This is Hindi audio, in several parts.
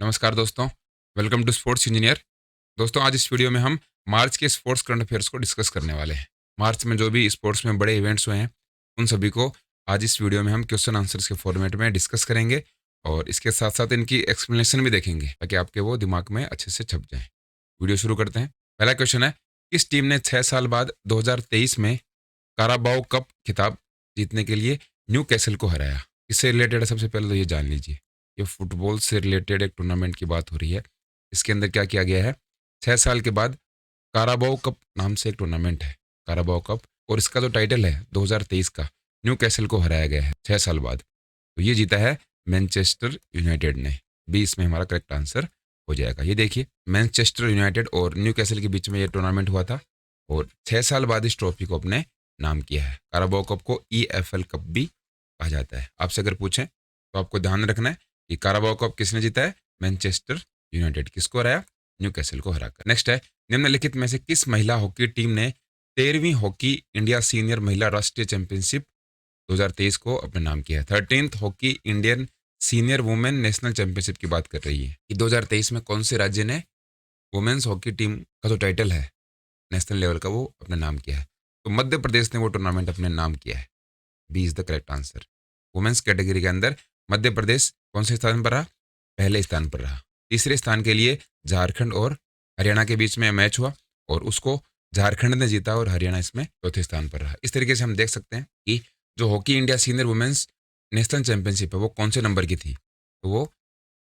नमस्कार दोस्तों, वेलकम टू स्पोर्ट्स इंजीनियर। दोस्तों, आज इस वीडियो में हम मार्च के स्पोर्ट्स करंट अफेयर्स को डिस्कस करने वाले हैं। मार्च में जो भी स्पोर्ट्स में बड़े इवेंट्स हुए हैं, उन सभी को आज इस वीडियो में हम क्वेश्चन आंसर्स के फॉर्मेट में डिस्कस करेंगे और इसके साथ-साथ इनकी एक्सप्लेनेशन भी देखेंगे ताकि आपके वो दिमाग में अच्छे से छप जाएँ। वीडियो शुरू करते हैं। पहला क्वेश्चन है, किस टीम ने 6 साल बाद 2023 में काराबाओ कप खिताब जीतने के लिए न्यूकैसल को हराया? इससे रिलेटेड है, सबसे पहले तो ये जान लीजिए। ये फुटबॉल से रिलेटेड एक टूर्नामेंट की बात हो रही है। इसके अंदर क्या किया गया है, 6 साल के बाद काराबाओ कप नाम से एक टूर्नामेंट है, काराबाओ कप, और इसका जो टाइटल है 2023 का, न्यूकैसल को हराया गया है 6 साल बाद। तो ये जीता है मैनचेस्टर यूनाइटेड ने। बी इसमें हमारा करेक्ट आंसर हो जाएगा। ये देखिए, मैनचेस्टर यूनाइटेड और न्यूकैसल के बीच में ये टूर्नामेंट हुआ था और 6 साल बाद इस ट्रॉफी को अपने नाम किया है। काराबाओ कप को ईएफएल कप भी कहा जाता है। आपसे अगर पूछें तो आपको ध्यान रखना है कि काराबाओ कप किसने जीता है? Manchester United. किसको हराया? न्यूकैसल को हराकर। नेक्स्ट है, निम्नलिखित में से किस महिला हॉकी टीम ने 13वीं हॉकी इंडिया सीनियर महिला राष्ट्रीय चैंपियनशिप 2023 को अपने नाम किया है? 13th hockey Indian senior women national championship की बात कर रही है कि 2023 में कौन से राज्य ने वुमेन्स हॉकी टीम का जो टाइटल है नेशनल लेवल का, वो अपने नाम किया है? तो मध्य प्रदेश ने वो टूर्नामेंट अपने नाम किया है। B is the correct answer. Women's category के अंदर मध्य प्रदेश कौन से स्थान पर रहा? पहले स्थान पर रहा। तीसरे स्थान के लिए झारखंड और हरियाणा के बीच में मैच हुआ और उसको झारखंड ने जीता और हरियाणा इसमें चौथे स्थान पर रहा। इस तरीके से हम देख सकते हैं कि जो hockey India senior women's national championship है वो कौन से नंबर की थी? तो वो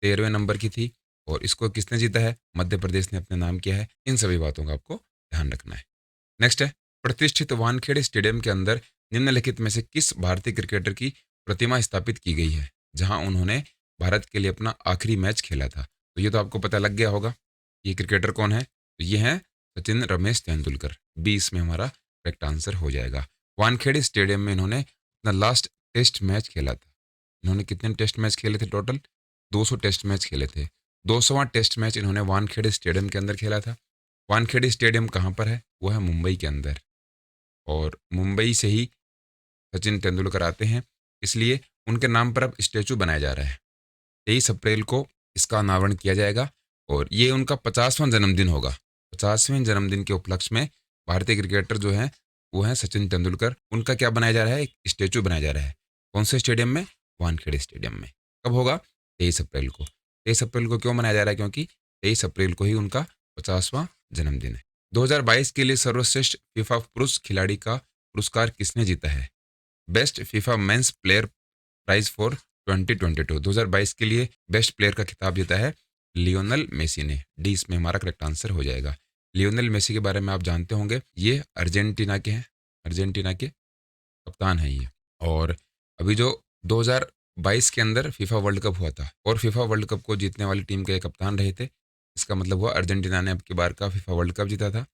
13वें नंबर की थी और इसको किसने जीता है? मध्य प्रदेश ने अपने नाम किया है। इन सभी बातों का आपको ध्यान रखना है। नेक्स्ट है, प्रतिष्ठित वानखेड़े स्टेडियम के अंदर निम्नलिखित में से किस भारतीय क्रिकेटर की प्रतिमा स्थापित की गई है जहां उन्होंने भारत के लिए अपना आखिरी मैच खेला था? तो ये तो आपको पता लग गया होगा, ये क्रिकेटर कौन है? तो ये हैं सचिन रमेश तेंदुलकर। बी इसमें हमारा करेक्ट आंसर हो जाएगा। वानखेड़े स्टेडियम में इन्होंने अपना लास्ट टेस्ट मैच खेला था। इन्होंने कितने टेस्ट मैच खेले थे? टोटल 200 टेस्ट मैच खेले थे। 200वां टेस्ट मैच इन्होंने वानखेड़े स्टेडियम के अंदर खेला था। वानखेड़े स्टेडियम कहाँ पर है? वो है मुंबई के अंदर और मुंबई से ही सचिन तेंदुलकर आते हैं, इसलिए उनके नाम पर अब स्टैचू बनाया जा रहा है। 23 अप्रैल को इसका अनावरण किया जाएगा और ये उनका 50वां जन्मदिन होगा। 50वें जन्मदिन के उपलक्ष्य में भारतीय क्रिकेटर जो हैं वो हैं सचिन तेंदुलकर। उनका क्या बनाया जा रहा है? एक स्टैचू बनाया जा रहा है। कौन से स्टेडियम में? वानखेड़े स्टेडियम में। कब होगा? 23 अप्रैल को। 23 अप्रैल को क्यों मनाया जा रहा है? क्योंकि 23 अप्रैल को ही उनका 50वां जन्मदिन है। 2022 के लिए सर्वश्रेष्ठ फीफा पुरुष खिलाड़ी का पुरस्कार किसने जीता है? Best FIFA men's player prize for 2022। 2022 के लिए बेस्ट प्लेयर का खिताब जीता है लियोनल मेसी ने। डी इसमें हमारा करेक्ट आंसर हो जाएगा। लियोनल मेसी के बारे में आप जानते होंगे, ये अर्जेंटीना के हैं, अर्जेंटीना के कप्तान हैं ये। और अभी जो 2022 के अंदर फीफा वर्ल्ड कप हुआ था और फीफा वर्ल्ड कप को जीतने वाली टीम के कप्तान रहे थे। इसका मतलब हुआ अर्जेंटीना ने अब की बार का फीफा वर्ल्ड कप जीता था।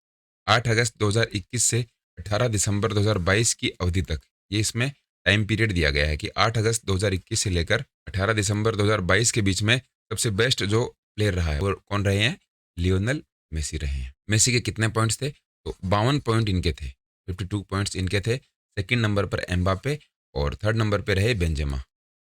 8 अगस्त 2021 से 18 दिसंबर 2022 की अवधि तक ये इसमें टाइम पीरियड दिया गया है कि 8 अगस्त 2021 से लेकर 18 दिसंबर 2022 के बीच में सबसे बेस्ट जो प्लेयर रहा है वो कौन रहे हैं? लियोनल मेसी रहे हैं। मेसी के कितने पॉइंट्स थे? तो 52 पॉइंट इनके थे, 52 पॉइंट्स इनके थे। सेकंड नंबर पर एम्बापे और थर्ड नंबर पर रहे बेंजेमा।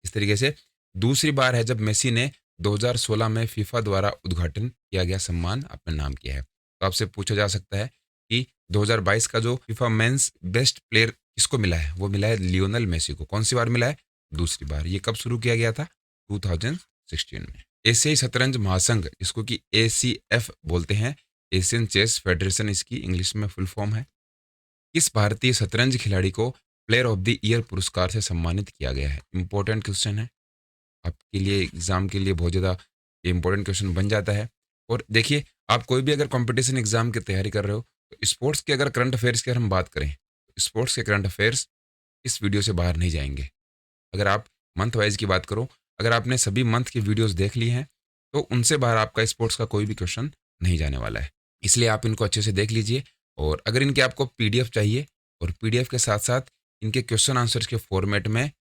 इस तरीके से दूसरी बार है जब मेसी ने 2016 में फीफा द्वारा उद्घाटन किया गया सम्मान अपने नाम किया है। तो आपसे पूछा जा सकता है कि 2022 का जो फीफा मेंस बेस्ट प्लेयर किसको मिला है? वो मिला है लियोनल मेसी को। कौन सी बार मिला है? दूसरी बार। ये कब शुरू किया गया था? 2016 में। एशियाई शतरंज महासंघ, इसको कि एसीएफ बोलते हैं, एशियन चेस फेडरेशन इसकी इंग्लिश में फुल फॉर्म है। किस भारतीय शतरंज खिलाड़ी को प्लेयर ऑफ द ईयर पुरस्कार से सम्मानित किया गया है? इंपॉर्टेंट क्वेश्चन है आपके लिए, एग्जाम के लिए बहुत ज़्यादा इंपॉर्टेंट क्वेश्चन बन जाता है। और देखिए, आप कोई भी अगर कंपटीशन एग्जाम की तैयारी कर रहे हो तो स्पोर्ट्स के अगर करंट अफेयर्स की अगर हम बात करें, तो स्पोर्ट्स के करंट अफेयर्स इस वीडियो से बाहर नहीं जाएंगे। अगर आप मंथ वाइज की बात करो, अगर आपने सभी मंथ की वीडियोस देख ली हैं तो उनसे बाहर आपका स्पोर्ट्स का कोई भी क्वेश्चन नहीं जाने वाला है। इसलिए आप इनको अच्छे से देख लीजिए। और अगर इनके आपको पीडीएफ चाहिए और पीडीएफ के साथ साथ इनके क्वेश्चन आंसर्स के फॉर्मेट में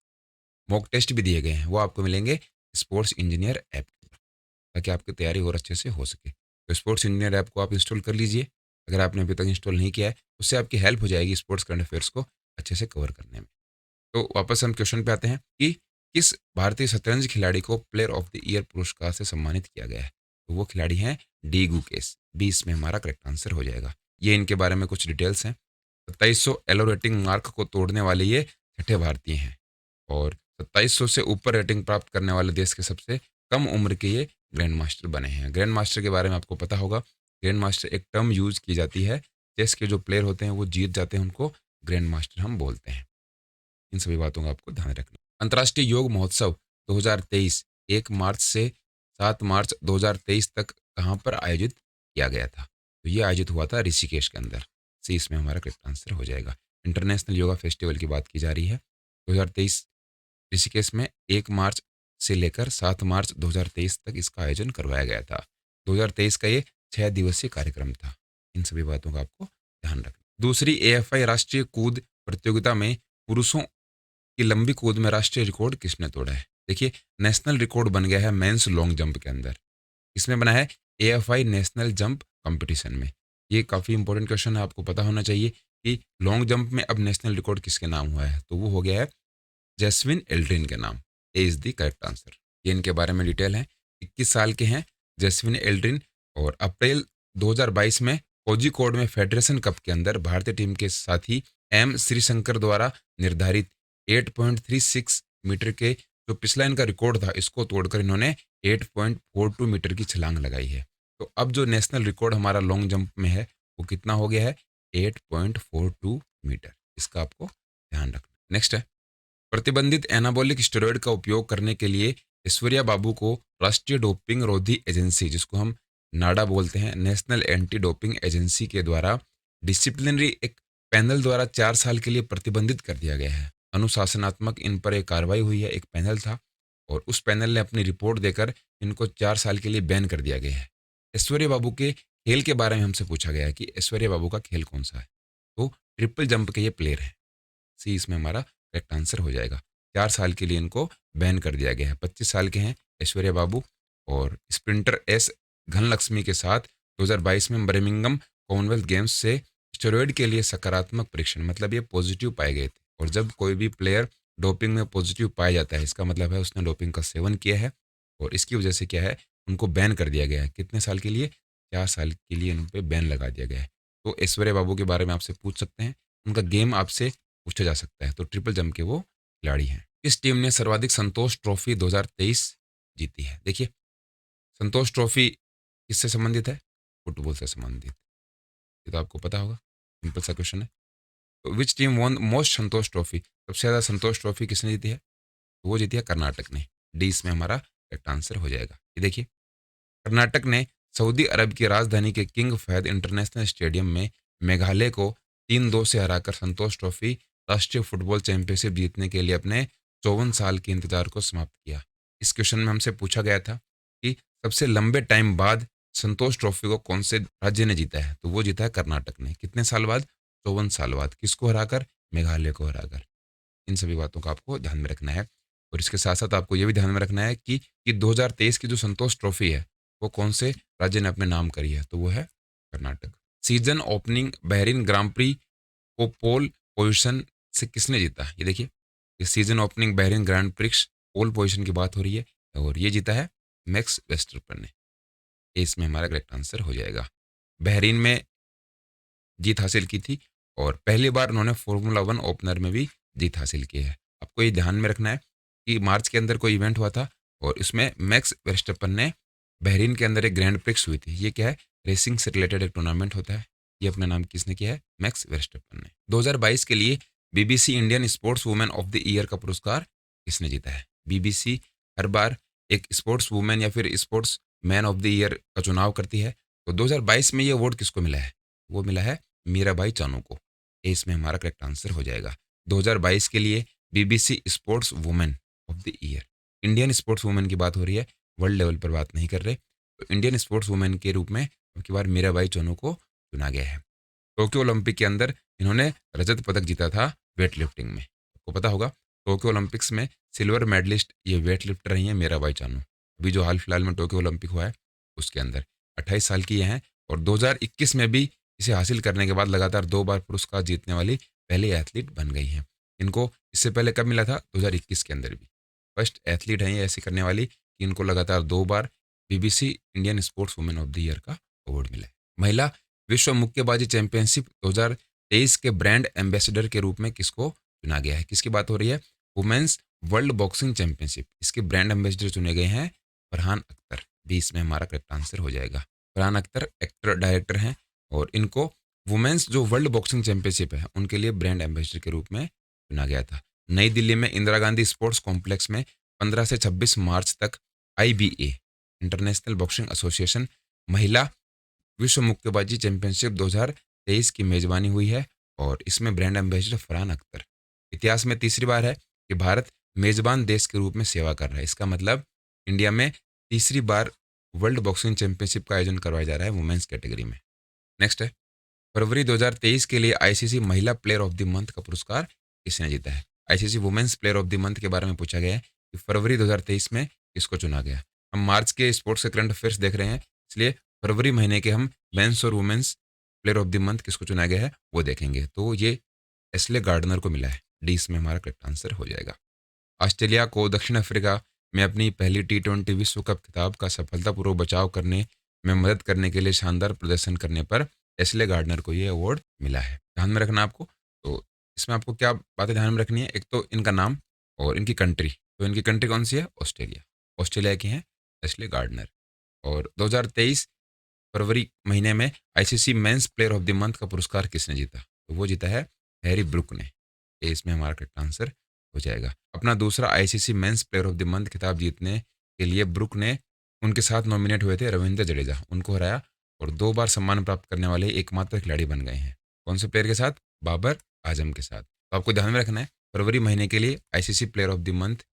मॉक टेस्ट भी दिए गए हैं, वो आपको मिलेंगे स्पोर्ट्स इंजीनियर ऐप पर, ताकि आपकी तैयारी और अच्छे से हो सके। तो स्पोर्ट्स इंजीनियर ऐप को आप इंस्टॉल कर लीजिए। अगर आपने अभी तक इंस्टॉल नहीं किया है, उससे आपकी हेल्प हो जाएगी स्पोर्ट्स करंट अफेयर्स को अच्छे से कवर करने में। तो वापस हम क्वेश्चन पे आते हैं कि किस भारतीय शतरंज खिलाड़ी को प्लेयर ऑफ द ईयर पुरस्कार से सम्मानित किया गया है? तो वो खिलाड़ी हैं डी गुकेश। बी इसमें हमारा करेक्ट आंसर हो जाएगा। ये इनके बारे में कुछ डिटेल्स हैं। 2700 एलो रेटिंग मार्क को तोड़ने वाले ये छठे भारतीय हैं और 2700 से ऊपर रेटिंग प्राप्त करने वाले देश के सबसे कम उम्र के ये ग्रैंड मास्टर बने हैं। ग्रैंड मास्टर के बारे में आपको पता होगा, ग्रैंड मास्टर एक टर्म यूज की जाती है। चेस के जो प्लेयर होते हैं वो जीत जाते हैं, उनको ग्रैंड मास्टर हम बोलते हैं। इन सभी बातों का आपको ध्यान रखना। अंतर्राष्ट्रीय योग महोत्सव 2023 1 मार्च से 7 मार्च 2023 तक कहाँ पर आयोजित किया गया था? तो ये आयोजित हुआ था ऋषिकेश के अंदर। सी इसमें हमारा करेक्ट आंसर हो जाएगा। इंटरनेशनल योगा फेस्टिवल की बात की जा रही है। 2023 ऋषिकेश में 1 मार्च से लेकर 7 मार्च 2023 तक इसका आयोजन करवाया गया था। 2023 का ये 6 दिवसीय कार्यक्रम था। इन सभी बातों का आपको ध्यान रखना। दूसरी एएफआई राष्ट्रीय कूद प्रतियोगिता में पुरुषों की लंबी कूद में राष्ट्रीय रिकॉर्ड किसने तोड़ा है? देखिए, नेशनल रिकॉर्ड बन गया है मेंस लॉन्ग जंप के अंदर। इसमें बना है एएफआई नेशनल जंप कंपटीशन में। ये काफ़ी इंपॉर्टेंट क्वेश्चन है, आपको पता होना चाहिए कि लॉन्ग जंप में अब नेशनल रिकॉर्ड किसके नाम हुआ है? तो वो हो गया है जैस्विन एल्ड्रिन के नाम। ए इज द करेक्ट आंसर। ये इनके बारे में डिटेल है। 21 साल के हैं जैस्विन एल्ड्रिन और अप्रैल 2022 में कोझिकोड में फेडरेशन कप के अंदर भारतीय टीम के साथी एम श्रीशंकर द्वारा निर्धारित 8.36 मीटर के जो पिछला इनका रिकॉर्ड था, इसको तोड़कर इन्होंने 8.42 मीटर की छलांग लगाई है। तो अब जो नेशनल रिकॉर्ड हमारा लॉन्ग जंप में है वो कितना हो गया है? 8.42 मीटर। इसका आपको ध्यान रखना। नेक्स्ट है, प्रतिबंधित एनाबॉलिक स्टेरॉयड का उपयोग करने के लिए ऐश्वर्या बाबू को राष्ट्रीय डोपिंग रोधी एजेंसी, जिसको हम नाडा बोलते हैं, नेशनल एंटी डोपिंग एजेंसी के द्वारा डिसिप्लिनरी एक पैनल द्वारा 4 साल के लिए प्रतिबंधित कर दिया गया है। अनुशासनात्मक इन पर एक कार्रवाई हुई है। एक पैनल था और उस पैनल ने अपनी रिपोर्ट देकर इनको 4 साल के लिए बैन कर दिया गया है। ऐश्वर्या बाबू के खेल के बारे में हमसे पूछा गया है कि ऐश्वर्या बाबू का खेल कौन सा है? तो ट्रिपल जंप के ये प्लेयर है। सी इसमें हमारा करेक्ट आंसर हो जाएगा। 4 साल के लिए इनको बैन कर दिया गया है। 25 साल के हैं ऐश्वर्या बाबू और स्प्रिंटर एस धनलक्ष्मी के साथ 2022 में बर्मिंघम कॉमनवेल्थ गेम्स से स्टेरॉयड के लिए सकारात्मक परीक्षण, मतलब ये पॉजिटिव पाए गए थे। और जब कोई भी प्लेयर डोपिंग में पॉजिटिव पाया जाता है, इसका मतलब है उसने डोपिंग का सेवन किया है और इसकी वजह से क्या है, उनको बैन कर दिया गया है। कितने साल के लिए? 4 साल के लिए उन पर बैन लगा दिया गया है। तो ऐश्वर्या बाबू के बारे में आपसे पूछ सकते हैं, उनका गेम आपसे पूछा जा सकता है। तो ट्रिपल जंप के वो खिलाड़ी हैं। इस टीम ने सर्वाधिक संतोष ट्रॉफी 2023 जीती है? देखिए, संतोष ट्रॉफी किससे संबंधित है? फुटबॉल से संबंधित। ये तो आपको पता होगा, सिंपल सा क्वेश्चन है। तो which team von most Santosh trophy? सबसे ज़्यादा संतोष ट्रॉफी किसने जीती है? तो वो जीती है कर्नाटक ने। डी इसमें हमारा करेक्ट आंसर हो जाएगा। ये देखिए, कर्नाटक ने सऊदी अरब की राजधानी के किंग फहद इंटरनेशनल स्टेडियम में मेघालय को 3-2 से हराकर संतोष ट्रॉफी राष्ट्रीय फुटबॉल चैंपियनशिप जीतने के लिए अपने 54 साल के इंतजार को समाप्त किया। इस क्वेश्चन में हमसे पूछा गया था कि सबसे लंबे टाइम बाद संतोष ट्रॉफी को कौन से राज्य ने जीता है? तो वो जीता है कर्नाटक ने। कितने साल बाद? 54 साल बाद। किसको हराकर? मेघालय को हराकर। इन सभी बातों का आपको ध्यान में रखना है। और इसके साथ साथ आपको ये भी ध्यान में रखना है कि 2023 की जो संतोष ट्रॉफी है वो कौन से राज्य ने अपने नाम करी है? तो वो है Karnataka. Season opening Bahrain Grand Prix को पोल पोजीशन से किसने जीता? ये देखिए, ये season opening Bahrain Grand Prix pole position की बात हो रही है और ये जीता है मैक्स वेस्टरपन ने। ये इसमें हमारा करेक्ट आंसर हो जाएगा। बहरीन में जीत हासिल की थी और पहली बार उन्होंने फॉर्मूला 1 ओपनर में भी जीत हासिल की है। आपको ये ध्यान में रखना है कि मार्च के अंदर कोई इवेंट हुआ था और इसमें मैक्स वेस्टरपन ने बहरीन के अंदर एक ग्रैंड प्रिक्स हुई थी। ये क्या है? रेसिंग से रिलेटेड एक टूर्नामेंट होता है। ये अपना नाम किसने किया है? मैक्स वेस्टरपन ने। 2022 के लिए BBC Indian sports women of the year का पुरस्कार किसने जीता है? बीबीसी हर बार एक स्पोर्ट्स वुमेन या फिर sports man of the year का चुनाव करती है। तो 2022 में ये अवार्ड किसको मिला है? वो मिला है मीराबाई चानू को। ये इसमें हमारा करेक्ट आंसर हो जाएगा। 2022 के लिए BBC sports women of the year, Indian sports women की बात हो रही है, वर्ल्ड लेवल पर बात नहीं कर रहे। तो इंडियन स्पोर्ट्स वुमेन के रूप में अब की बार मीराबाई चानू को चुना गया है। टोक्यो ओलंपिक के अंदर इन्होंने रजत पदक जीता था वेट लिफ्टिंग में। आपको पता होगा टोक्यो ओलंपिक्स में सिल्वर मेडलिस्ट ये वेट लिफ्टर रही हैं मीराबाई चानू। अभी जो हाल फिलहाल में टोक्यो ओलंपिक हुआ है उसके अंदर 28 साल की ये हैं और 2021 में भी इसे हासिल करने के बाद लगातार 2 बार पुरस्कार जीतने वाली पहली एथलीट बन गई हैं। इनको इससे पहले कब मिला था? 2021 के अंदर भी। फर्स्ट एथलीट हैं ये ऐसे करने वाली कि इनको लगातार 2 बार BBC Indian sports women of the year का अवार्ड मिला है। महिला विश्व मुक्केबाजी चैंपियनशिप 2023 के ब्रांड एम्बेसडर के रूप में किसको चुना गया है? किसकी बात हो रही है? वुमेन्स वर्ल्ड बॉक्सिंग चैंपियनशिप, इसके ब्रांड एम्बेसडर चुने गए हैं फरहान अख्तर। बी इसमें हमारा करेक्ट आंसर हो जाएगा। फरहान अख्तर एक्टर डायरेक्टर हैं और इनको वुमेन्स जो वर्ल्ड बॉक्सिंग चैंपियनशिप है उनके लिए ब्रांड एम्बेसडर के रूप में चुना गया था। नई दिल्ली में इंदिरा गांधी स्पोर्ट्स कॉम्प्लेक्स में 15 से 26 मार्च तक आईबीए इंटरनेशनल बॉक्सिंग एसोसिएशन महिला विश्व मुक्केबाजी चैंपियनशिप 2023 की मेजबानी हुई है और इसमें ब्रांड एम्बेसडर फरहान अख्तर। इतिहास में तीसरी बार है कि भारत मेजबान देश के रूप में सेवा कर रहा है। इसका मतलब इंडिया में तीसरी बार वर्ल्ड बॉक्सिंग चैंपियनशिप का आयोजन करवाया जा रहा है वुमेन्स कैटेगरी में। नेक्स्ट है, फरवरी 2023 के लिए आईसीसी महिला प्लेयर ऑफ द मंथ का पुरस्कार किसने जीता है? ICC women's player of the month के बारे में पूछा गया है कि फरवरी 2023 में किसको चुना गया। हम मार्च के स्पोर्ट्स के करंट अफेयर्स देख रहे हैं, इसलिए फरवरी महीने के हम मेंस और women's player of the month किसको चुना गया है वो देखेंगे। तो ये एस्ले गार्डनर को मिला है। डी इसमें हमारा करेक्ट आंसर हो जाएगा। ऑस्ट्रेलिया को दक्षिण अफ्रीका में अपनी पहली टी20 विश्व कप खिताब का सफलतापूर्वक बचाव करने में मदद करने के लिए शानदार प्रदर्शन करने पर एस्ले गार्डनर को ये अवार्ड मिला है। ध्यान में रखना आपको। तो इसमें आपको क्या बातें ध्यान में रखनी है? एक तो इनका नाम और इनकी कंट्री। तो इनकी कंट्री कौन सी है? ऑस्ट्रेलिया। ऑस्ट्रेलिया की हैं एस्ले गार्डनर। और 2023 फरवरी महीने में ICC men's player of the month का पुरस्कार किसने जीता? तो वो जीता है हैरी ब्रुक ने। ये इसमें हमारा करेक्ट आंसर हो जाएगा। अपना दूसरा ICC men's player of the month खिताब जीतने के लिए ब्रुक ने उनके साथ नॉमिनेट हुए थे रविंद्र जडेजा, उनको हराया और 2 बार सम्मान प्राप्त करने वाले एकमात्र खिलाड़ी बन गए हैं। कौन से प्लेयर के साथ? बाबर आजम के साथ। तो आपको ध्यान में रखना है फरवरी महीने के लिए ICC player of the month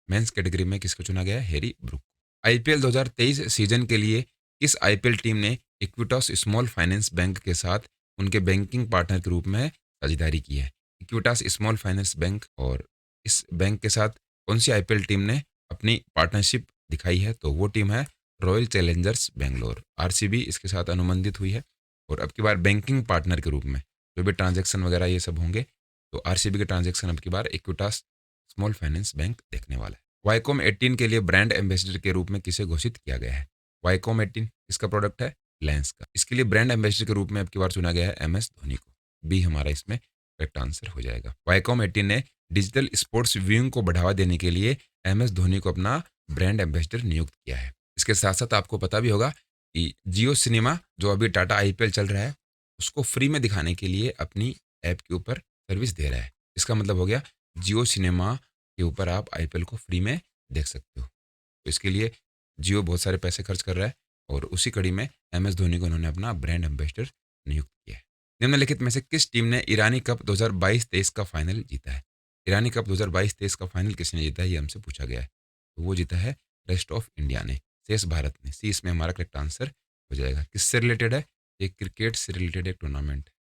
men's category में किसको चुना गया है? Harry Brook. आईपीएल 2023 सीजन के लिए किस आईपीएल टीम ने इक्विटास स्मॉल फाइनेंस बैंक के साथ उनके बैंकिंग पार्टनर के रूप में साझेदारी की है? इक्विटास स्मॉल फाइनेंस बैंक और इस बैंक के साथ कौन सी आईपीएल टीम ने अपनी पार्टनरशिप दिखाई है? तो वो टीम है रॉयल चैलेंजर्स बेंगलोर। आरसीबी इसके साथ अनुबंधित हुई है और अब की बार बैंकिंग पार्टनर के रूप में जो भी ट्रांजैक्शन वगैरह ये सब होंगे तो आरसीबी के ट्रांजैक्शन अब की बार इक्विटास स्मॉल फाइनेंस बैंक देखने वाला है। वाईकॉम 18 के लिए ब्रांड एम्बेसडर के रूप में किसे घोषित किया गया है? वाईकॉम 18 इसका प्रोडक्ट है लेंस का। इसके लिए ब्रांड एम्बेसडर के रूप में अब की बार चुना गया है एमएस धोनी को। बी हमारा इसमें करेक्ट आंसर हो जाएगा। वाईकॉम 18 ने डिजिटल स्पोर्ट्स व्यूइंग को बढ़ावा देने के लिए एमएस धोनी को अपना ब्रांड एम्बेसडर नियुक्त किया है। इसके साथ साथ आपको पता भी होगा कि जियो सिनेमा जो अभी टाटा आईपीएल चल रहा है उसको फ्री में दिखाने के लिए अपनी ऐप के ऊपर सर्विस दे रहा है। इसका मतलब हो गया जियो सिनेमा के ऊपर आप आईपीएल को फ्री में देख सकते हो। तो इसके लिए जियो बहुत सारे पैसे खर्च कर रहा है और उसी कड़ी में एमएस धोनी को उन्होंने अपना ब्रांड एम्बेसडर नियुक्त किया है। निम्नलिखित में से किस टीम ने ईरानी कप 2022-23 का फाइनल जीता है? ईरानी कप 2022-23 का फाइनल किसने जीता है ये हमसे पूछा गया है। तो वो जीता है रेस्ट ऑफ इंडिया ने, शेष भारत ने। सी इसमें हमारा करेक्ट आंसर हो जाएगा। किससे रिलेटेड है? ये क्रिकेट से रिलेटेड एक टूर्नामेंट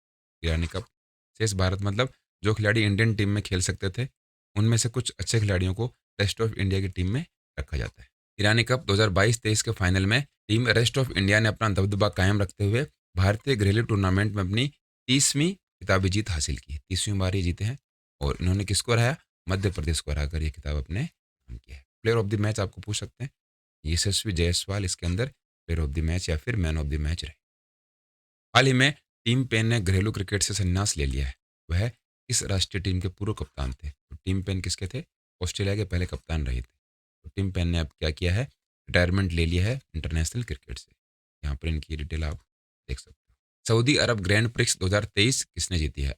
ईरानी कप। शेष भारत मतलब जो खिलाड़ी इंडियन टीम में खेल सकते थे उनमें से कुछ अच्छे खिलाड़ियों को रेस्ट ऑफ इंडिया की टीम में रखा जाता है। ईरानी कप 2022-23 के फाइनल में टीम रेस्ट ऑफ इंडिया ने अपना दबदबा कायम रखते हुए भारतीय घरेलू टूर्नामेंट में अपनी 30वीं खिताबी जीत हासिल की। 30वीं बार ये जीते हैं और इन्होंने किसको हराया? मध्य प्रदेश को हराकर ये खिताब अपने नाम किया है। प्लेयर ऑफ द मैच आपको पूछ सकते हैं, यशस्वी जायसवाल इसके अंदर प्लेयर ऑफ द मैच या फिर मैन ऑफ द मैच रहे। हाल ही में टिम पेन ने घरेलू क्रिकेट से संन्यास ले लिया है। वह इस राष्ट्रीय टीम के पूर्व कप्तान थे। तो टिम पेन किसके थे? ऑस्ट्रेलिया के पहले कप्तान रहे थे। तो टिम पेन ने अब क्या किया है? रिटायरमेंट ले लिया है इंटरनेशनल क्रिकेट से। यहाँ पर इनकी डिटेल आप देख सकते हो। सऊदी अरब ग्रैंड प्रिक्स 2023 किसने जीती है?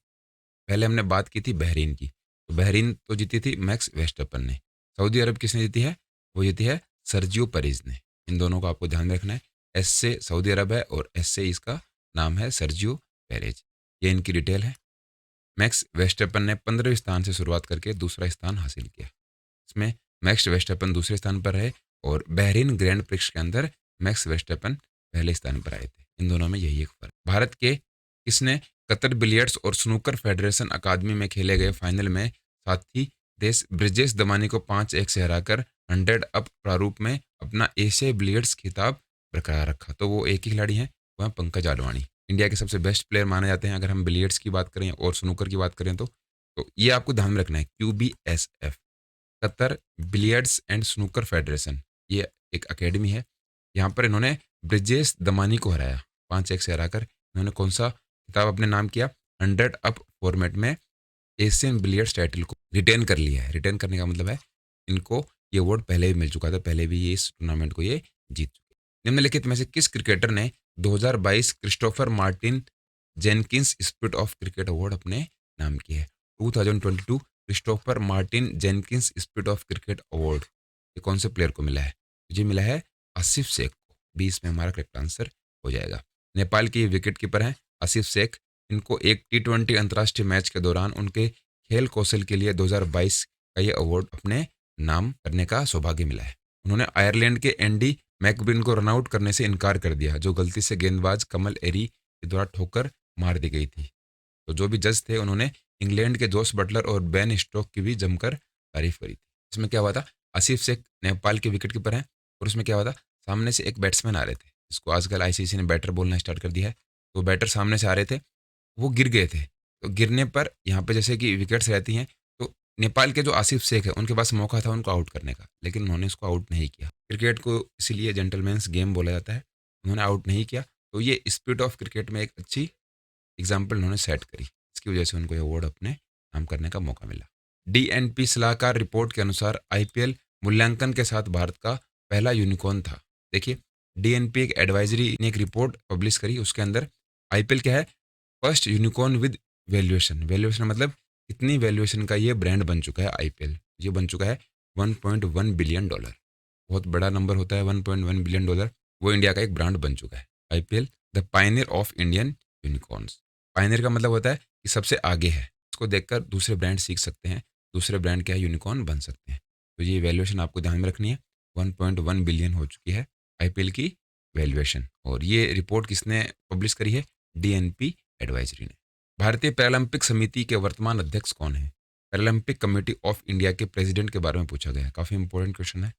पहले हमने बात की थी बहरीन की। तो बहरीन तो जीती थी मैक्स वेस्टर्पन ने। सऊदी अरब किसने जीती है? वो जीती है सर्जियो पेरेज ने। इन दोनों का आपको ध्यान रखना है। एस से सऊदी अरब है और एस से इसका नाम है सर्जियो पेरेज। ये इनकी डिटेल है। मैक्स वेस्टर्पन ने 15वें स्थान से शुरुआत करके दूसरा स्थान हासिल किया। इसमें मैक्स वेस्टर्पन दूसरे स्थान पर रहे और बहरीन ग्रैंड प्रिक्स के अंदर मैक्स वेस्टर्पन पहले स्थान पर आए थे। इन दोनों में यही एक फर्क। भारत के किसने कतर बिलियर्ड्स और स्नूकर फेडरेशन अकादमी में खेले गए फाइनल में साथी देश ब्रिजेश दमानी को 5-1 से हराकर 100 अप प्रारूप में अपना एशियाई बिलियर्ड्स खिताब बरकरार रखा? तो वो एक ही खिलाड़ी हैं, वो हैं पंकज आडवाणी। इंडिया के सबसे बेस्ट प्लेयर माने जाते हैं अगर हम बिलियर्ड्स की बात करें और स्नूकर की बात करें तो ये आपको ध्यान में रखना है। QBSF Qatar billiards and snooker federation, ये एक अकेडमी है। यहाँ पर इन्होंने ब्रिजेश दमानी को हराया 5-1 से हराकर। इन्होंने कौन सा खिताब अपने नाम किया? 100 अप फॉर्मेट में एशियन बिलियर्ड्स टाइटल को रिटेन कर लिया है। रिटेन करने का मतलब है इनको ये अवार्ड पहले भी मिल चुका था, पहले भी ये इस टूर्नामेंट को ये जीत चुके। निम्नलिखित में से किस क्रिकेटर ने 2022 Christopher Martin Jenkins spirit of cricket award अपने नाम किया है? 2022 Christopher Martin Jenkins spirit of cricket award ये कौन से प्लेयर को मिला है? ये मिला है आसिफ शेख को। 20 में हमारा करेक्ट आंसर हो जाएगा। नेपाल के विकेट कीपर हैं आसिफ शेख। इनको एक T20 अंतर्राष्ट्रीय मैच के दौरान उनके खेल कौशल के लिए 2022 का ये अवार्ड अपने नाम करने का सौभाग्य मिला है। उन्होंने आयरलैंड के एंडी मैकबिन को रनआउट करने से इनकार कर दिया, जो गलती से गेंदबाज कमल एरी के द्वारा ठोकर मार दी गई थी। तो जो भी जज थे उन्होंने इंग्लैंड के जोस बटलर और बेन स्टोक की भी जमकर तारीफ करी थी। इसमें क्या हुआ था? आसिफ शेख नेपाल के विकेट कीपर हैं और उसमें क्या हुआ था? सामने से एक बैट्समैन आ रहे थे, इसको आजकल आईसीसी ने बैटर बोलना स्टार्ट कर दिया है। तो बैटर सामने से आ रहे थे, वो गिर गए थे। तो गिरने पर यहाँ पे जैसे कि विकेट्स रहती हैं, तो नेपाल के जो आसिफ शेख है उनके पास मौका था उनको आउट करने का, लेकिन उन्होंने उसको आउट नहीं किया। क्रिकेट को इसीलिए जेंटलमैन्स गेम बोला जाता है। उन्होंने आउट नहीं किया, तो ये स्पिरिट ऑफ क्रिकेट में एक अच्छी एग्जाम्पल उन्होंने सेट करी। इसकी वजह से उनको ये अवार्ड अपने नाम करने का मौका मिला। डीएनपी सलाहकार रिपोर्ट के अनुसार आईपीएल मूल्यांकन के साथ भारत का पहला यूनिकॉर्न था। देखिए, डीएनपी एक एडवाइजरी ने एक रिपोर्ट पब्लिश करी, उसके अंदर आईपीएल क्या है? First unicorn with valuation. Valuation मतलब कितनी वैल्यूएशन का ये ब्रांड बन चुका है आईपीएल। ये बन चुका है $1.1 बिलियन। बहुत बड़ा नंबर होता है 1.1 बिलियन डॉलर। वो इंडिया का एक ब्रांड बन चुका है IPL, the Pioneer of Indian unicorns. Pioneer का मतलब होता है कि सबसे आगे है, इसको देखकर दूसरे ब्रांड सीख सकते हैं, दूसरे ब्रांड क्या है यूनिकॉर्न बन सकते हैं। तो ये वैल्यूएशन आपको ध्यान में रखनी है। 1.1 बिलियन हो चुकी है आईपीएल की वैल्यूएशन, और ये रिपोर्ट किसने पब्लिश करी है? डीएनपी एडवाइजरी ने। भारतीय पैरालंपिक समिति के वर्तमान अध्यक्ष कौन है? पैरालंपिक कमेटी ऑफ इंडिया के प्रेसिडेंट के बारे में पूछा गया है। काफ़ी इंपॉर्टेंट क्वेश्चन है,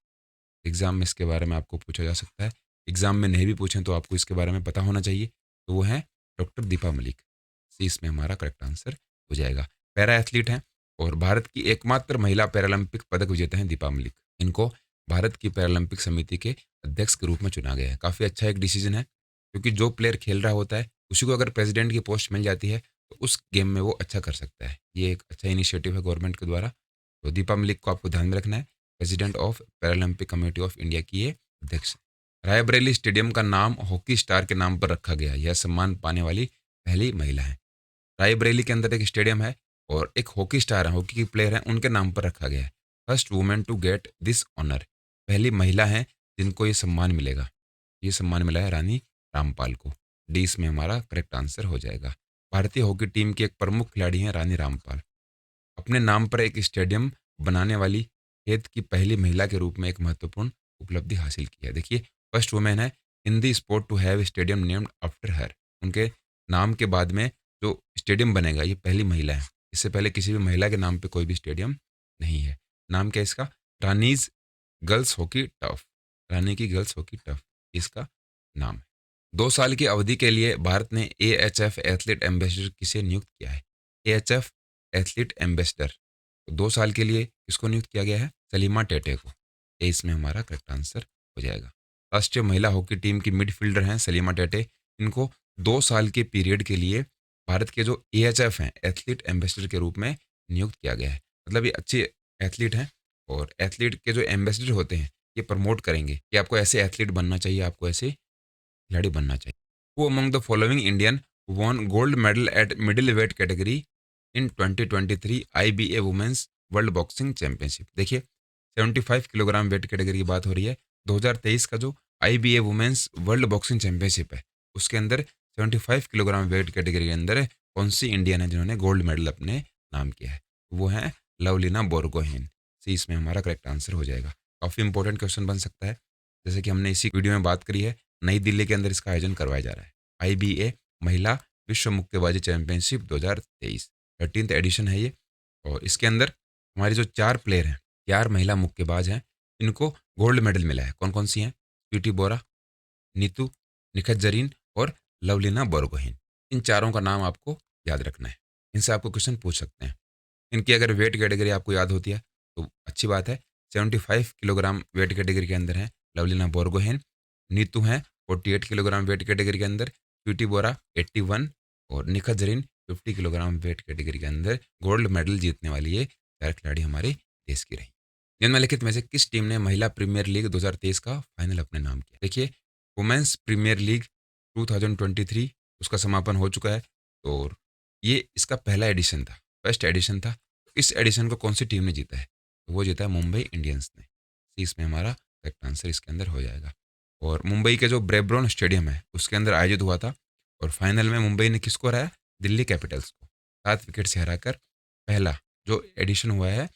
एग्जाम में इसके बारे में आपको पूछा जा सकता है। एग्जाम में नहीं भी पूछें तो आपको इसके बारे में पता होना चाहिए। तो वो है डॉक्टर दीपा मलिक। सी इसमें हमारा करेक्ट आंसर हो जाएगा। पैरा एथलीट हैं और भारत की एकमात्र महिला पैरालंपिक पदक विजेता हैं दीपा मलिक। इनको भारत की पैरालंपिक समिति के अध्यक्ष के रूप में चुना गया है। काफ़ी अच्छा एक डिसीजन है, क्योंकि जो प्लेयर खेल रहा होता है उसी को अगर प्रेसिडेंट की पोस्ट मिल जाती है तो उस गेम में वो अच्छा कर सकता है। ये एक अच्छा इनिशिएटिव है गवर्नमेंट के द्वारा। तो दीपा मलिक को आपको ध्यान में रखना है। President of Paralympic committee of India की ये अध्यक्ष है। रायबरेली स्टेडियम का नाम हॉकी स्टार के नाम पर रखा गया। यह सम्मान पाने वाली पहली महिला है। रायबरेली के अंदर एक स्टेडियम है और एक हॉकी स्टार है, हॉकी की प्लेयर है, उनके नाम पर रखा गया है। First women to get this honour, पहली महिला है जिनको ये सम्मान मिलेगा। ये सम्मान मिला है रानी रामपाल को। डी इसमें हमारा करेक्ट आंसर हो जाएगा। भारतीय हॉकी टीम की एक प्रमुख खिलाड़ी हैं रानी रामपाल। अपने नाम पर एक स्टेडियम बनाने वाली खेत की पहली महिला के रूप में एक महत्वपूर्ण उपलब्धि हासिल की है। देखिए, फर्स्ट वुमेन है in the sport to have stadium named after her. उनके नाम के बाद में जो स्टेडियम बनेगा ये पहली महिला है। इससे पहले किसी भी महिला के नाम पे कोई भी स्टेडियम नहीं है। नाम क्या है इसका? Rani's girls hockey turf. Rani की गर्ल्स हॉकी टफ इसका नाम है। 2 साल की अवधि के लिए भारत ने AHF एथलीट एम्बेसडर किसे नियुक्त किया है? AHF एथलीट एम्बेसडर 2 साल के लिए किसको नियुक्त किया गया है? सलीमा टेटे को। ये इसमें हमारा करेक्ट आंसर हो जाएगा। राष्ट्रीय महिला हॉकी टीम की मिडफील्डर हैं सलीमा टेटे। इनको 2 साल के पीरियड के लिए भारत के जो AHF हैं एथलीट एम्बेसडर के रूप में नियुक्त किया गया है। मतलब ये अच्छे एथलीट हैं, और एथलीट के जो एम्बेसडर होते हैं ये प्रमोट करेंगे कि आपको ऐसे एथलीट बनना चाहिए, आपको ऐसे खिलाड़ी बनना चाहिए। Who among the following Indian won gold medal at middle weight category in 2023 IBA women's world boxing championship? देखिए, 75 किलोग्राम वेट कैटेगरी की बात हो रही है। 2023 का जो IBA women's world boxing championship है उसके अंदर 75 किलोग्राम वेट कैटेगरी के अंदर कौन सी इंडियन है जिन्होंने गोल्ड मेडल अपने नाम किया है? वो है लवलीना बोरगोहेन। सी इसमें हमारा करेक्ट आंसर हो जाएगा। काफ़ी इंपॉर्टेंट क्वेश्चन बन सकता है। जैसे कि हमने इसी वीडियो में बात करी है, नई दिल्ली के अंदर इसका आयोजन करवाया जा रहा है। IBA महिला विश्व मुक्केबाजी चैंपियनशिप 2023 13th एडिशन है ये। और इसके अंदर हमारे जो 4 प्लेयर हैं, 4 महिला मुक्केबाज हैं, इनको गोल्ड मेडल मिला है। कौन कौन सी हैं? स्वीटी बोरा, नीतू, निखत जरीन और लवलीना बोरगोहेन। इन चारों का नाम आपको याद रखना है। इनसे आपको क्वेश्चन पूछ सकते हैं। इनकी अगर वेट कैटेगरी आपको याद होती है तो अच्छी बात है। 75 किलोग्राम वेट कैटेगरी के अंदर हैं लवलीना बोर्गोहेन। नीतू हैं 48 किलोग्राम वेट कैटेगरी के अंदर। स्वीटी बोरा 81 और Nikhat Zareen 50 kilogram weight category के अंदर गोल्ड मेडल जीतने वाली ये 4 खिलाड़ी हमारे देश की रही। निम्नलिखित में से किस टीम ने महिला प्रीमियर लीग 2023 का फाइनल अपने नाम किया? देखिए, वुमेन्स प्रीमियर लीग 2023 उसका समापन हो चुका है और ये इसका पहला एडिशन था, फर्स्ट एडिशन था। इस एडिशन को कौन सी टीम ने जीता है? तो वो जीता है मुंबई इंडियंस ने। इसमें हमारा करेक्ट आंसर इसके अंदर हो जाएगा। और मुंबई के जो ब्रेबरॉन स्टेडियम है उसके अंदर आयोजित हुआ था और फाइनल में मुंबई ने किसको हराया? दिल्ली कैपिटल्स को 7 विकेट से हराकर पहला जो एडिशन हुआ है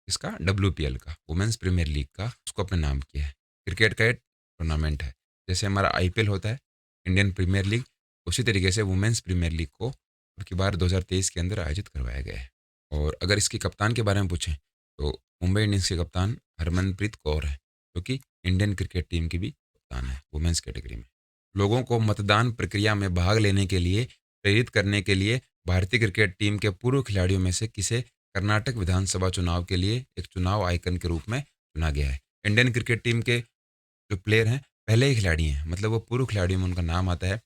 इसका WPL का, वुमेन्स प्रीमियर लीग का, उसको अपने नाम किया है। क्रिकेट का एक टूर्नामेंट है। जैसे हमारा IPL होता है, इंडियन प्रीमियर लीग, उसी तरीके से वुमेन्स प्रीमियर लीग को अब की बार 2023 के अंदर आयोजित करवाया गया है। और अगर इसकी कप्तान के बारे में पूछें तो मुंबई इंडियंस के कप्तान हरमनप्रीत कौर है, जो कि इंडियन क्रिकेट टीम की भी कप्तान है वुमेन्स कैटेगरी में। लोगों को मतदान प्रक्रिया में भाग लेने के लिए प्रेरित करने के लिए भारतीय क्रिकेट टीम के पूर्व खिलाड़ियों में से किसे कर्नाटक विधानसभा चुनाव के लिए एक चुनाव आइकन के रूप में चुना गया है? इंडियन क्रिकेट टीम के जो प्लेयर हैं पहले ही खिलाड़ी हैं, मतलब वो पूर्व खिलाड़ियों में उनका नाम आता है।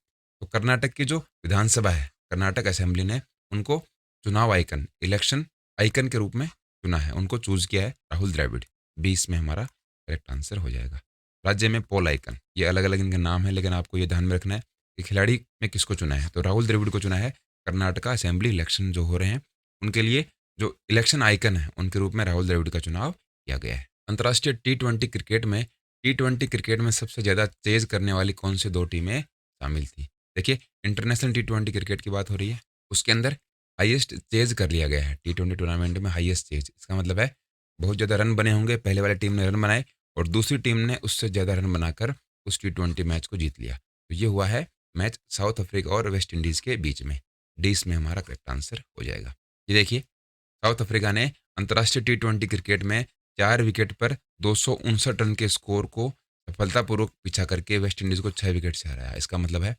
तो कर्नाटक की जो विधानसभा है, कर्नाटक असेंबली ने उनको चुनाव आइकन, इलेक्शन आइकन के रूप में चुना है, उनको चूज किया है राहुल द्रविड़। 20 में हमारा करेक्ट आंसर हो जाएगा। राज्य में पोल आइकन, ये अलग अलग इनके नाम है लेकिन आपको ये ध्यान में रखना है कि खिलाड़ी में किसको चुना है। तो राहुल द्रविड़ को चुना है कर्नाटका असेंबली इलेक्शन जो हो रहे हैं उनके लिए, जो इलेक्शन आइकन है उनके रूप में राहुल द्रविड़ का चुनाव किया गया है। अंतर्राष्ट्रीय टी20 क्रिकेट में सबसे ज़्यादा चेज करने वाली कौन सी 2 टीमें शामिल थी? देखिए, इंटरनेशनल टी20 क्रिकेट की बात हो रही है, उसके अंदर हाईएस्ट चेज कर लिया गया है। टी20 टूर्नामेंट में हाईएस्ट चेज, इसका मतलब है बहुत ज़्यादा रन बने होंगे, पहले वाली टीम ने रन बनाए और दूसरी टीम ने उससे ज़्यादा रन बनाकर उस टी20 मैच को जीत लिया। तो ये हुआ है मैच साउथ अफ्रीका और वेस्ट इंडीज़ के बीच में। 20 में हमारा करेक्ट आंसर हो जाएगा। ये देखिए, साउथ अफ्रीका ने अंतर्राष्ट्रीय टी20 क्रिकेट में 4 विकेट पर 259 रन के स्कोर को सफलतापूर्वक पीछा करके वेस्ट इंडीज को 6 विकेट से हराया। इसका मतलब है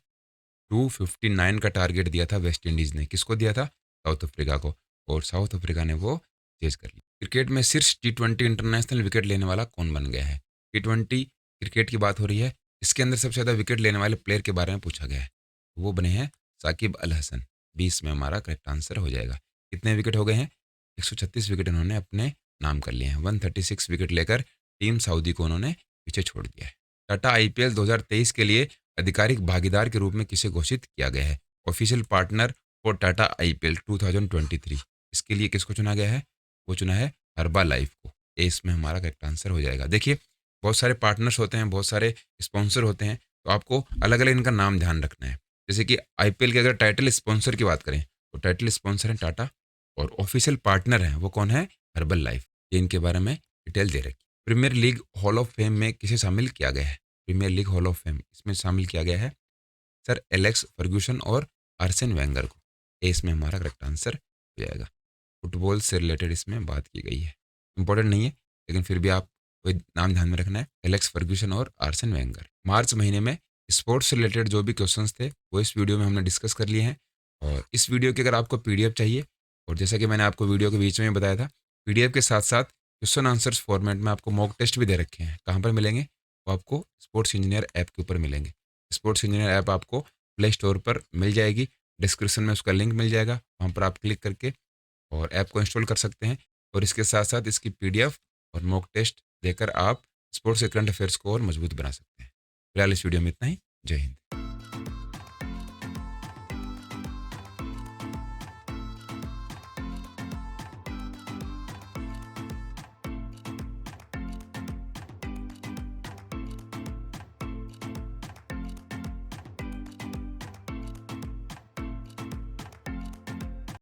259 का टारगेट दिया था वेस्ट इंडीज ने, किसको दिया था? साउथ अफ्रीका को, और साउथ अफ्रीका ने वो चेज कर लिया। क्रिकेट में शीर्ष टी20 इंटरनेशनल विकेट लेने वाला कौन बन गया है? टी20 क्रिकेट की बात हो रही है, इसके अंदर सबसे ज़्यादा विकेट लेने वाले प्लेयर के बारे में पूछा गया है। वो बने हैं साकिब अल हसन। 20 में हमारा करेक्ट आंसर हो जाएगा। कितने विकेट हो गए हैं? 136 विकेट उन्होंने अपने नाम कर लिए हैं। 136 विकेट लेकर टीम सऊदी को उन्होंने पीछे छोड़ दिया है। टाटा IPL 2023 के लिए आधिकारिक भागीदार के रूप में किसे घोषित किया गया है? Official partner for Tata IPL 2023, इसके लिए किसको चुना गया है? वो चुना है हर्बा लाइफ को। ए इसमें हमारा करेक्ट आंसर हो जाएगा। देखिए, बहुत सारे पार्टनर्स होते हैं, बहुत सारे स्पॉन्सर होते हैं, तो आपको अलग अलग इनका नाम ध्यान रखना है। जैसे कि IPL के अगर टाइटल स्पॉन्सर की बात करें तो टाइटल स्पॉन्सर है टाटा और ऑफिशियल पार्टनर है वो कौन है? Herbalife. ये इनके बारे में डिटेल दे रखी। Premier League hall of fame में किसे शामिल किया गया है? Premier League hall of fame इसमें शामिल किया गया है सर एलेक्स फर्ग्यूसन और आर्सेन वेंगर को। ए इसमें हमारा करेक्ट आंसर हो जाएगा। फुटबॉल से रिलेटेड इसमें बात की गई है, इंपॉर्टेंट नहीं है लेकिन फिर भी आप कोई नाम ध्यान में रखना है, एलेक्स फर्ग्यूसन और आर्सेन वेंगर। मार्च महीने में स्पोर्ट्स से रिलेटेड जो भी क्वेश्चंस थे वो इस वीडियो में हमने डिस्कस कर लिए हैं। और इस वीडियो की अगर आपको PDF चाहिए, और जैसा कि मैंने आपको वीडियो के बीच में बताया था, PDF के साथ साथ क्वेश्चन आंसर्स फॉर्मेट में आपको मॉक टेस्ट भी दे रखे हैं। कहाँ पर मिलेंगे? वो आपको स्पोर्ट्स इंजीनियर ऐप के ऊपर मिलेंगे। स्पोर्ट्स इंजीनियर ऐप आपको प्ले स्टोर पर मिल जाएगी, डिस्क्रिप्शन में उसका लिंक मिल जाएगा, वहाँ पर आप क्लिक करके और ऐप को इंस्टॉल कर सकते हैं और इसके साथ साथ इसकी PDF और मॉक टेस्ट देकर आप स्पोर्ट्स के करंट अफेयर्स को और मजबूत बना सकते हैं। फिलहाल इस वीडियो में इतना ही। जय हिंद।